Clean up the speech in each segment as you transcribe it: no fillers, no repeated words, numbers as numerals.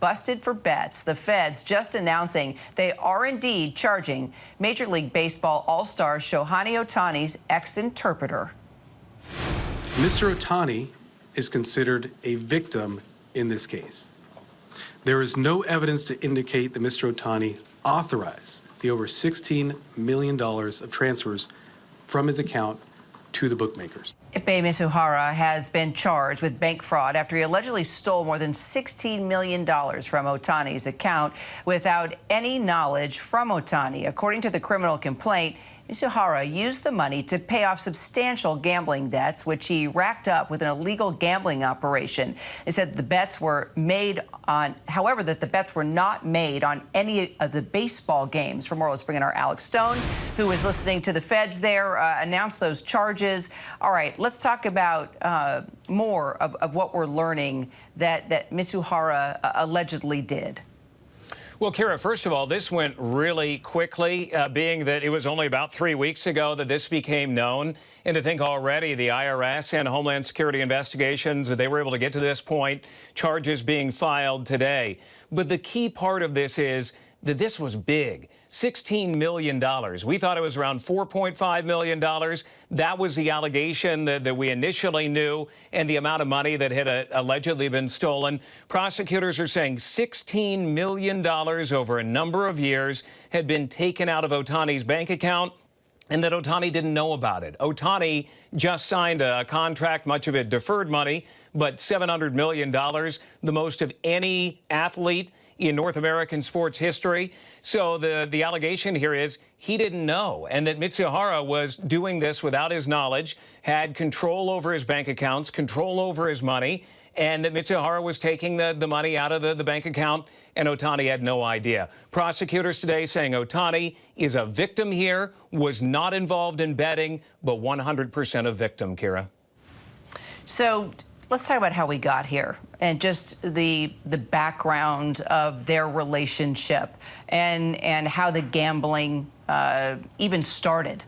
Busted for bets. The feds just announcing they are indeed charging Major League Baseball All-Star Shohei Ohtani's ex-interpreter. Mr. Ohtani is considered a victim in this case. There is no evidence to indicate that Mr. Ohtani authorized the over $16 million of transfers from his account to the bookmakers. Ippei Mizuhara has been charged with bank fraud after he allegedly stole more than $16 million from Ohtani's account without any knowledge from Ohtani. According to the criminal complaint, Mizuhara used the money to pay off substantial gambling debts, which he racked up with an illegal gambling operation. They said the bets were made on, however, that the bets were not made on any of the baseball games. For more, let's bring in our Alex Stone, who was listening to the feds there announce those charges. All right, let's talk about more of what we're learning that Mizuhara allegedly did. Well, Kira, first of all, this went really quickly, being that it was only about 3 weeks ago that this became known. And to think already the IRS and Homeland Security investigations, they were able to get to this point, charges being filed today. But the key part of this is that this was big. $16 million. We thought it was around $4.5 million. That was the allegation that we initially knew, and the amount of money that had allegedly been stolen. Prosecutors are saying $16 million over a number of years had been taken out of Ohtani's bank account, and that Ohtani didn't know about it. Ohtani just signed a contract, much of it deferred money, but $700 million, the most of any athlete in North American sports history. So the allegation here is he didn't know, and that Mizuhara was doing this without his knowledge, had control over his bank accounts, control over his money, and that Mizuhara was taking the money out of the bank account, and Ohtani had no idea. Prosecutors today saying Ohtani is a victim here, was not involved in betting, but 100% a victim, Kira. So let's talk about how we got here and just the background of their relationship and how the gambling even started.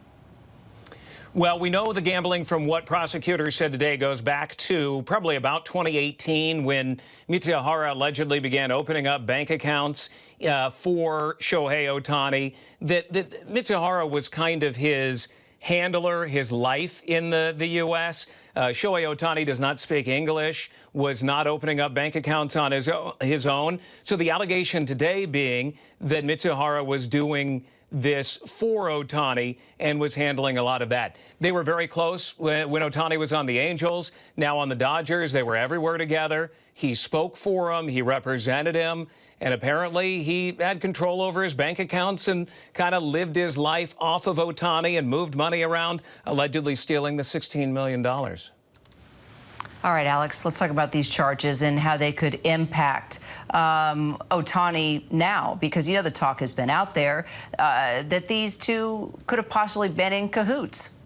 Well, we know the gambling from what prosecutors said today goes back to probably about 2018 when Mizuhara allegedly began opening up bank accounts for Shohei Ohtani. That Mizuhara was kind of his handler, his life in the U.S. Shohei Ohtani does not speak English, was not opening up bank accounts on his own. So the allegation today being that Mizuhara was doing this for Ohtani and was handling a lot of that. They were very close when Ohtani was on the Angels, now on the Dodgers. They were everywhere together. He spoke for him. He represented him. And apparently he had control over his bank accounts and kind of lived his life off of Ohtani and moved money around, allegedly stealing the $16 million. All right, Alex, let's talk about these charges and how they could impact Ohtani now, because, you know, the talk has been out there that these two could have possibly been in cahoots.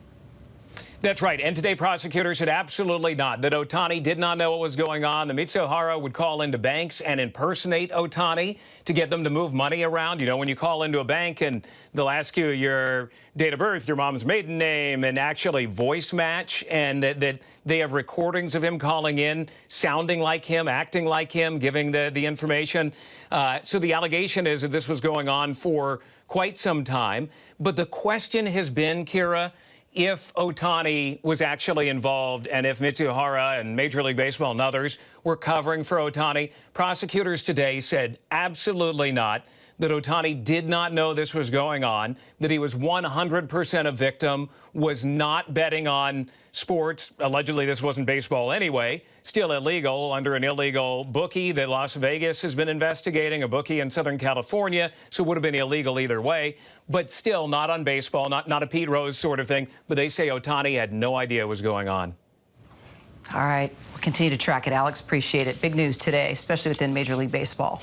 That's right. And today prosecutors said absolutely not, that Ohtani did not know what was going on. The Mizuhara would call into banks and impersonate Ohtani to get them to move money around. You know, when you call into a bank and they'll ask you your date of birth, your mom's maiden name, and actually voice match, and that they have recordings of him calling in, sounding like him, acting like him, giving the information. So the allegation is that this was going on for quite some time. But the question has been, Kira, if Ohtani was actually involved and if Mizuhara and Major League Baseball and others were covering for Ohtani. Prosecutors today said absolutely not, that Ohtani did not know this was going on, that he was 100% a victim, was not betting on sports. Allegedly, this wasn't baseball anyway. Still illegal under an illegal bookie that Las Vegas has been investigating, a bookie in Southern California, so it would have been illegal either way. But still not on baseball, not a Pete Rose sort of thing. But they say Ohtani had no idea what was going on. All right. We'll continue to track it, Alex. Appreciate it. Big news today, especially within Major League Baseball.